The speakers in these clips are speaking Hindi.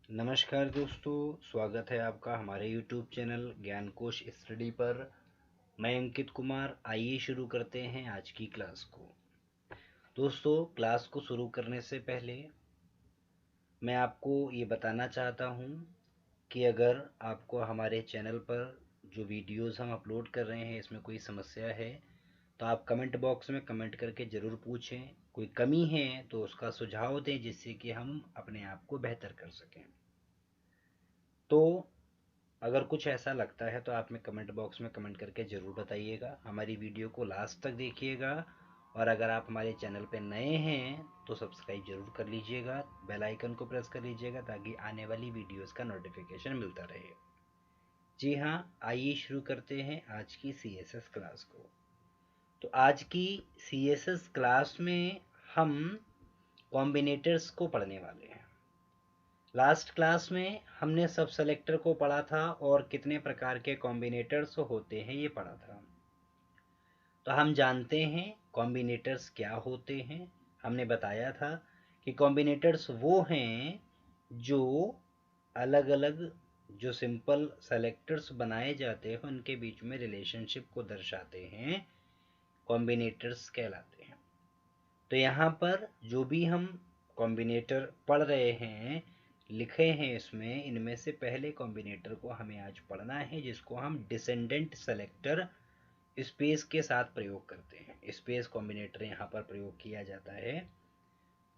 नमस्कार दोस्तों, स्वागत है आपका हमारे YouTube चैनल ज्ञान कोश स्टडी पर। मैं अंकित कुमार। आइए शुरू करते हैं आज की क्लास को। दोस्तों, क्लास को शुरू करने से पहले मैं आपको ये बताना चाहता हूँ कि अगर आपको हमारे चैनल पर जो वीडियोस हम अपलोड कर रहे हैं इसमें कोई समस्या है तो आप कमेंट बॉक्स में कमेंट करके ज़रूर पूछें। कोई कमी है तो उसका सुझाव दें जिससे कि हम अपने आप को बेहतर कर सकें। तो अगर कुछ ऐसा लगता है तो आप में कमेंट बॉक्स में कमेंट करके ज़रूर बताइएगा। हमारी वीडियो को लास्ट तक देखिएगा और अगर आप हमारे चैनल पर नए हैं तो सब्सक्राइब ज़रूर कर लीजिएगा, बेल आइकन को प्रेस कर लीजिएगा ताकि आने वाली वीडियोस का नोटिफिकेशन मिलता रहे। जी हाँ, आइए शुरू करते हैं आज की CSS क्लास को। तो आज की CSS क्लास में हम कॉम्बिनेटर्स को पढ़ने वाले हैं। लास्ट क्लास में हमने सब सेलेक्टर को पढ़ा था और कितने प्रकार के कॉम्बिनेटर्स होते हैं ये पढ़ा था। तो हम जानते हैं कॉम्बिनेटर्स क्या होते हैं। हमने बताया था कि कॉम्बिनेटर्स वो हैं जो अलग अलग जो सिंपल सेलेक्टर्स बनाए जाते हैं उनके बीच में रिलेशनशिप को दर्शाते हैं, कॉम्बिनेटर्स कहलाते हैं। तो यहाँ पर जो भी हम कॉम्बिनेटर पढ़ रहे हैं, लिखे हैं इसमें, इनमें से पहले कॉम्बिनेटर को हमें आज पढ़ना है जिसको हम डिसेंडेंट सेलेक्टर स्पेस के साथ प्रयोग करते हैं। स्पेस कॉम्बिनेटर यहाँ पर प्रयोग किया जाता है।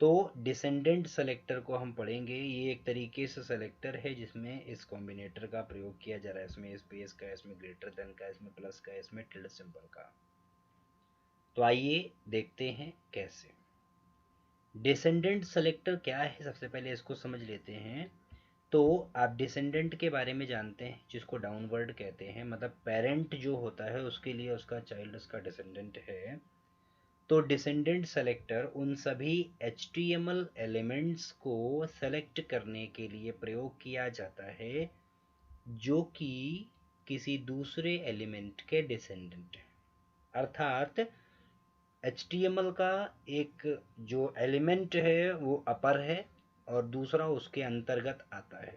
तो डिसेंडेंट सेलेक्टर को हम पढ़ेंगे। ये एक तरीके से सेलेक्टर है जिसमें इस कॉम्बिनेटर का प्रयोग किया जा रहा है। इसमें स्पेस का, इसमें ग्रेटर देन का, इसमें प्लस का, इसमें टिल्ड सिंबल का। तो आइए देखते हैं कैसे। डिसेंडेंट सेलेक्टर क्या है, सबसे पहले इसको समझ लेते हैं। तो आप डिसेंडेंट के बारे में जानते हैं जिसको डाउनवर्ड कहते हैं, मतलब पेरेंट जो होता है उसके लिए उसका चाइल्ड उसका डिसेंडेंट है। तो डिसेंडेंट सेलेक्टर उन सभी HTML एलिमेंट्स को सेलेक्ट करने के लिए प्रयोग किया जाता है जो कि किसी दूसरे एलिमेंट के डिसेंडेंट है। अर्थात HTML का एक जो एलिमेंट है वो अपर है और दूसरा उसके अंतर्गत आता है।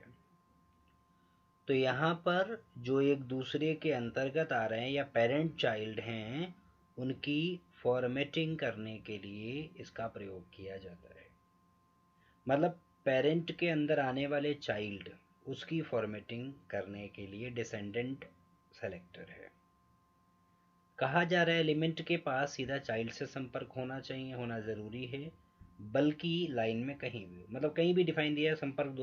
तो यहाँ पर जो एक दूसरे के अंतर्गत आ रहे हैं या पेरेंट चाइल्ड हैं, उनकी फॉर्मेटिंग करने के लिए इसका प्रयोग किया जाता है। मतलब पेरेंट के अंदर आने वाले चाइल्ड, उसकी फॉर्मेटिंग करने के लिए डिसेंडेंट सेलेक्टर है। कहा जा रहा है एलिमेंट के पास सीधा चाइल्ड से संपर्क होना चाहिए, होना ज़रूरी है, बल्कि लाइन में कहीं भी, मतलब कहीं भी डिफाइन दिया है संपर्क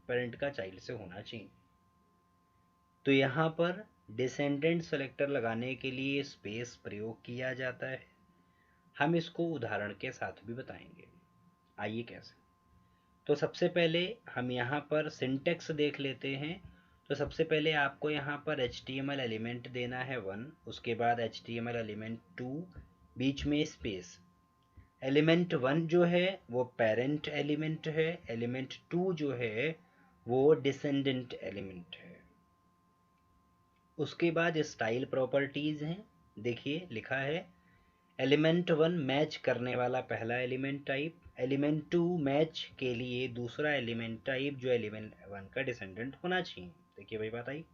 पेरेंट का चाइल्ड से होना चाहिए। तो यहाँ पर डिसेंडेंट सेलेक्टर लगाने के लिए स्पेस प्रयोग किया जाता है। हम इसको उदाहरण के साथ भी बताएंगे। आइए कैसे। तो सबसे पहले हम यहाँ पर सिंटेक्स देख लेते हैं। तो सबसे पहले आपको यहाँ पर HTML एलिमेंट देना है 1, उसके बाद HTML एलिमेंट 2, बीच में स्पेस। एलिमेंट 1 जो है वो पेरेंट एलिमेंट है, एलिमेंट 2 जो है वो डिसेंडेंट एलिमेंट है। उसके बाद स्टाइल प्रॉपर्टीज़ हैं। देखिए लिखा है एलिमेंट 1 मैच करने वाला पहला एलिमेंट टाइप, एलिमेंट 2 मैच के लिए दूसरा एलिमेंट टाइप जो एलिमेंट 1 का डिसेंडेंट होना चाहिए। देखिए भाई बात आई।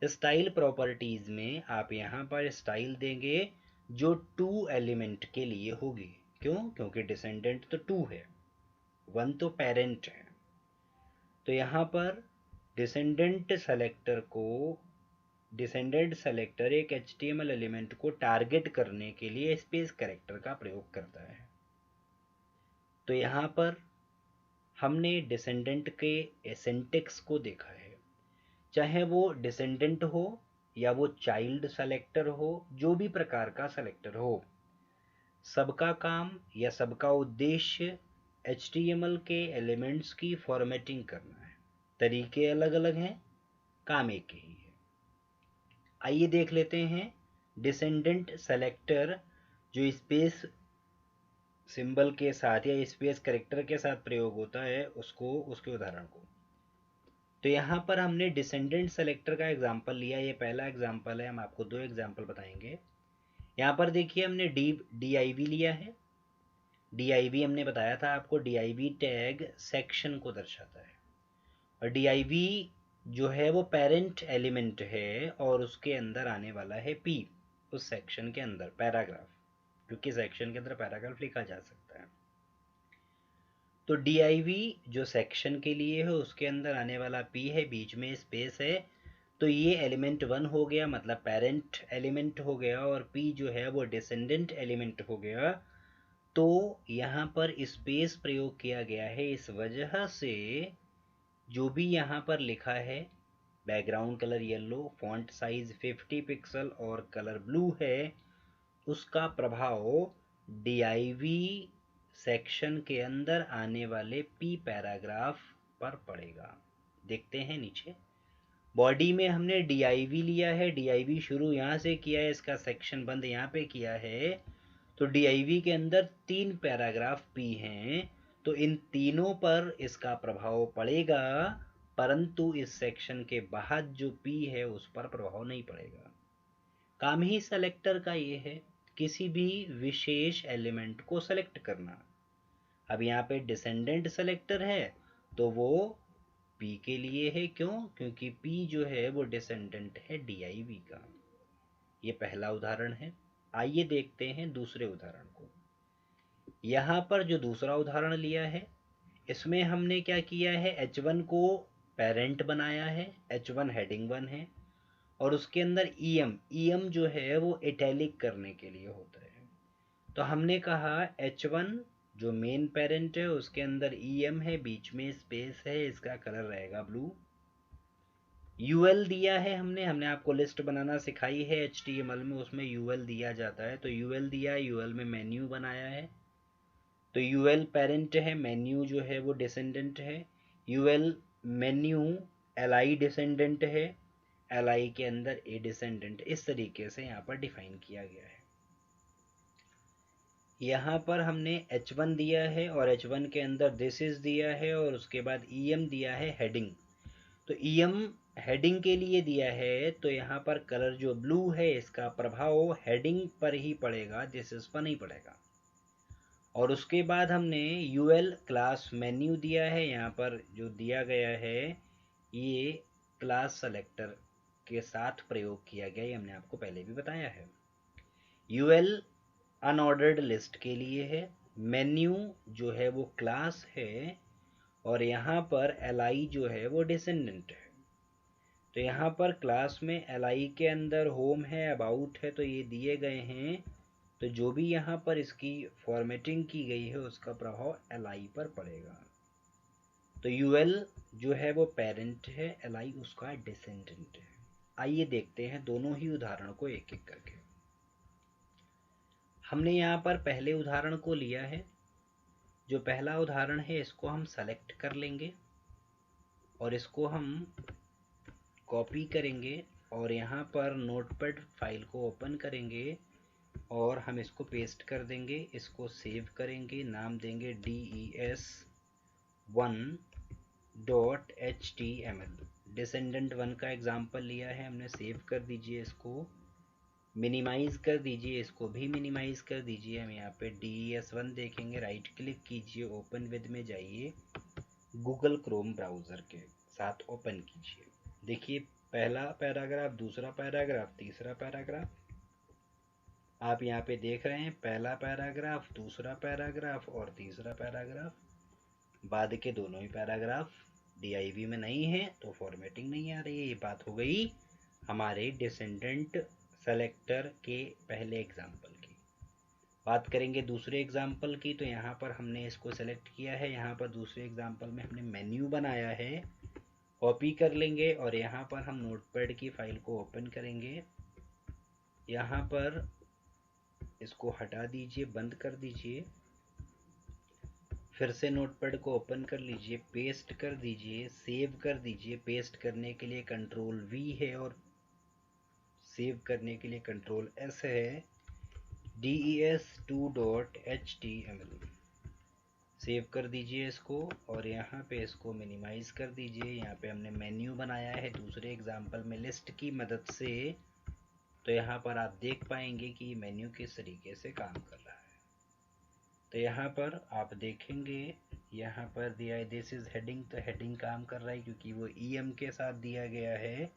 स्टाइल प्रॉपर्टीज में आप यहाँ पर स्टाइल देंगे जो 2 एलिमेंट के लिए होगी। क्यों? क्योंकि डिसेंडेंट तो 2 है, 1 तो पेरेंट है। तो यहाँ पर डिसेंडेंट सेलेक्टर को डिसेंडेंट सेलेक्टर एक HTML एलिमेंट को टारगेट करने के लिए स्पेस कैरेक्टर का प्रयोग करता है। तो यहाँ पर हमने डिसेंडेंट के सिंटेक्स को देखा है। चाहे वो डिसेंडेंट हो या वो चाइल्ड सेलेक्टर हो, जो भी प्रकार का सेलेक्टर हो, सबका काम या सबका उद्देश्य HTML के एलिमेंट्स की फॉर्मेटिंग करना है। तरीके अलग अलग हैं, काम एक ही है। आइए देख लेते हैं डिसेंडेंट सेलेक्टर जो स्पेस सिंबल के साथ या स्पेस कैरेक्टर के साथ प्रयोग होता है उसको, उसके उदाहरण को। तो यहाँ पर हमने डिसेंडेंट सेलेक्टर का एग्जाम्पल लिया, ये पहला एग्जाम्पल है। हम आपको 2 एग्जाम्पल बताएंगे। यहाँ पर देखिए हमने div लिया है। div हमने बताया था आपको, div टैग सेक्शन को दर्शाता है। और div जो है वो पेरेंट एलिमेंट है और उसके अंदर आने वाला है p उस सेक्शन के अंदर पैराग्राफ, क्योंकि सेक्शन के अंदर पैराग्राफ लिखा जा सकता है। तो div जो सेक्शन के लिए है उसके अंदर आने वाला p है, बीच में स्पेस है, तो ये एलिमेंट 1 हो गया, मतलब पेरेंट एलिमेंट हो गया, और p जो है वो डिसेंडेंट एलिमेंट हो गया। तो यहाँ पर स्पेस प्रयोग किया गया है इस वजह से जो भी यहाँ पर लिखा है background colour yellow, font size 50 pixel और कलर ब्लू है, उसका प्रभाव div सेक्शन के अंदर आने वाले p पैराग्राफ पर पड़ेगा। देखते हैं नीचे बॉडी में हमने div लिया है, div शुरू यहाँ से किया है, इसका सेक्शन बंद यहाँ पे किया है, तो div के अंदर 3 पैराग्राफ p हैं, तो इन तीनों पर इसका प्रभाव पड़ेगा, परंतु इस सेक्शन के बाहर जो p है उस पर प्रभाव नहीं पड़ेगा। काम ही सेलेक्टर का ये है किसी भी विशेष एलिमेंट को सेलेक्ट करना। अब यहाँ पे डिसेंडेंट सेलेक्टर है तो वो p के लिए है, क्यों? क्योंकि p जो है वो डिसेंडेंट है div का। ये पहला उदाहरण है। आइए देखते हैं दूसरे उदाहरण को। यहाँ पर जो दूसरा उदाहरण लिया है इसमें हमने क्या किया है, h1 को पेरेंट बनाया है, h1 हेडिंग 1 है, और उसके अंदर em जो है वो इटैलिक करने के लिए होता है। तो हमने कहा h1 जो मेन पेरेंट है उसके अंदर em है, बीच में स्पेस है, इसका कलर रहेगा ब्लू। ul दिया है हमने आपको लिस्ट बनाना सिखाई है HTML में, उसमें ul दिया जाता है, तो ul दिया, ul में मेन्यू बनाया है, तो ul पेरेंट है, मेन्यू जो है वो डिसेंडेंट है, ul मेन्यू li डिसेंडेंट है, li के अंदर a डिसेंडेंट, इस तरीके से यहाँ पर डिफाइन किया गया है। यहाँ पर हमने h1 दिया है और h1 के अंदर दिस इज दिया है और उसके बाद em दिया है हेडिंग। तो em हेडिंग के लिए दिया है, तो यहाँ पर कलर जो ब्लू है इसका प्रभाव हेडिंग पर ही पड़ेगा, दिस इज पर नहीं पड़ेगा। और उसके बाद हमने ul क्लास मेन्यू दिया है, यहाँ पर जो दिया गया है ये क्लास सेलेक्टर के साथ प्रयोग किया गया, ये हमने आपको पहले भी बताया है। ul अनऑर्डर्ड लिस्ट के लिए है, मेन्यू जो है वो क्लास है, और यहाँ पर li जो है वो डिसेंडेंट है। तो यहाँ पर क्लास में li के अंदर होम है, अबाउट है, तो ये दिए गए हैं, तो जो भी यहाँ पर इसकी फॉर्मेटिंग की गई है उसका प्रभाव li पर पड़ेगा। तो ul जो है वो पेरेंट है, li उसका डिसेंडेंट है। आइए देखते हैं दोनों ही उदाहरण को एक एक करके। हमने यहाँ पर पहले उदाहरण को लिया है। जो पहला उदाहरण है इसको हम सेलेक्ट कर लेंगे और इसको हम कॉपी करेंगे और यहाँ पर नोटपैड फाइल को ओपन करेंगे और हम इसको पेस्ट कर देंगे, इसको सेव करेंगे, नाम देंगे des1.html। डिसेंडेंट 1 का एग्जाम्पल लिया है हमने, सेव कर दीजिए, इसको मिनिमाइज कर दीजिए, इसको भी मिनिमाइज कर दीजिए। हम यहाँ पे des1 देखेंगे, राइट क्लिक कीजिए, ओपन विद में जाइए, गूगल क्रोम ब्राउज़र के साथ ओपन कीजिए। देखिए पहला पैराग्राफ, दूसरा पैराग्राफ, तीसरा पैराग्राफ, आप यहाँ पे देख रहे हैं पहला पैराग्राफ, दूसरा पैराग्राफ और तीसरा पैराग्राफ। बाद के दोनों ही पैराग्राफ div में नहीं है तो फॉर्मेटिंग नहीं आ रही है। ये बात हो गई हमारे डिसेंडेंट सेलेक्टर के पहले एग्जाम्पल की। बात करेंगे दूसरे एग्जाम्पल की, तो यहाँ पर हमने इसको सेलेक्ट किया है, यहाँ पर दूसरे एग्जाम्पल में हमने मेन्यू बनाया है, कॉपी कर लेंगे और यहाँ पर हम नोटपैड की फाइल को ओपन करेंगे, यहाँ पर इसको हटा दीजिए, बंद कर दीजिए, फिर से नोटपैड को ओपन कर लीजिए, पेस्ट कर दीजिए, सेव कर दीजिए। पेस्ट करने के लिए कंट्रोल V है और सेव करने के लिए कंट्रोल S है। des2.html सेव कर दीजिए इसको और यहाँ पे इसको मिनिमाइज कर दीजिए। यहाँ पे हमने मेन्यू बनाया है दूसरे एग्जाम्पल में लिस्ट की मदद से, तो यहाँ पर आप देख पाएंगे कि मेन्यू किस तरीके से काम कर रहा है। तो यहाँ पर आप देखेंगे यहाँ पर दिया है दिस इज हेडिंग, तो हेडिंग काम कर रहा है क्योंकि वो ईएम के साथ दिया गया है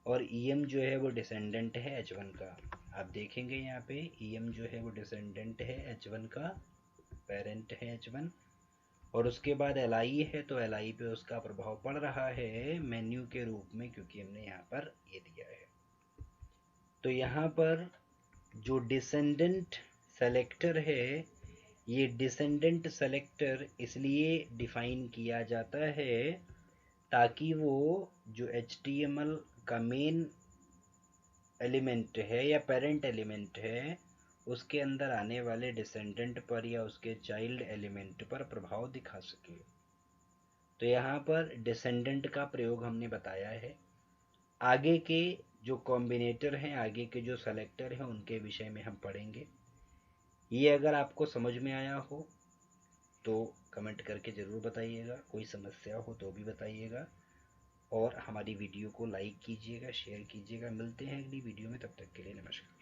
और ईएम जो है वो डिसेंडेंट है H1 का। आप देखेंगे यहाँ पे ईएम जो है वो डिसेंडेंट है H1 का, पेरेंट है H1। और उसके बाद LI है तो LI पे उसका प्रभाव पड़ रहा है मेन्यू के रूप में, क्योंकि हमने यहाँ पर ये दिया है। तो यहाँ पर जो डिसेंडेंट सेलेक्टर है, ये डिसेंडेंट सेलेक्टर इसलिए डिफाइन किया जाता है ताकि वो जो HTML का मेन एलिमेंट है या पेरेंट एलिमेंट है उसके अंदर आने वाले डिसेंडेंट पर या उसके चाइल्ड एलिमेंट पर प्रभाव दिखा सके। तो यहाँ पर डिसेंडेंट का प्रयोग हमने बताया है। आगे के जो कॉम्बिनेटर हैं, आगे के जो सेलेक्टर हैं, उनके विषय में हम पढ़ेंगे। ये अगर आपको समझ में आया हो तो कमेंट करके ज़रूर बताइएगा, कोई समस्या हो तो भी बताइएगा, और हमारी वीडियो को लाइक कीजिएगा, शेयर कीजिएगा। मिलते हैं अगली वीडियो में, तब तक के लिए नमस्कार।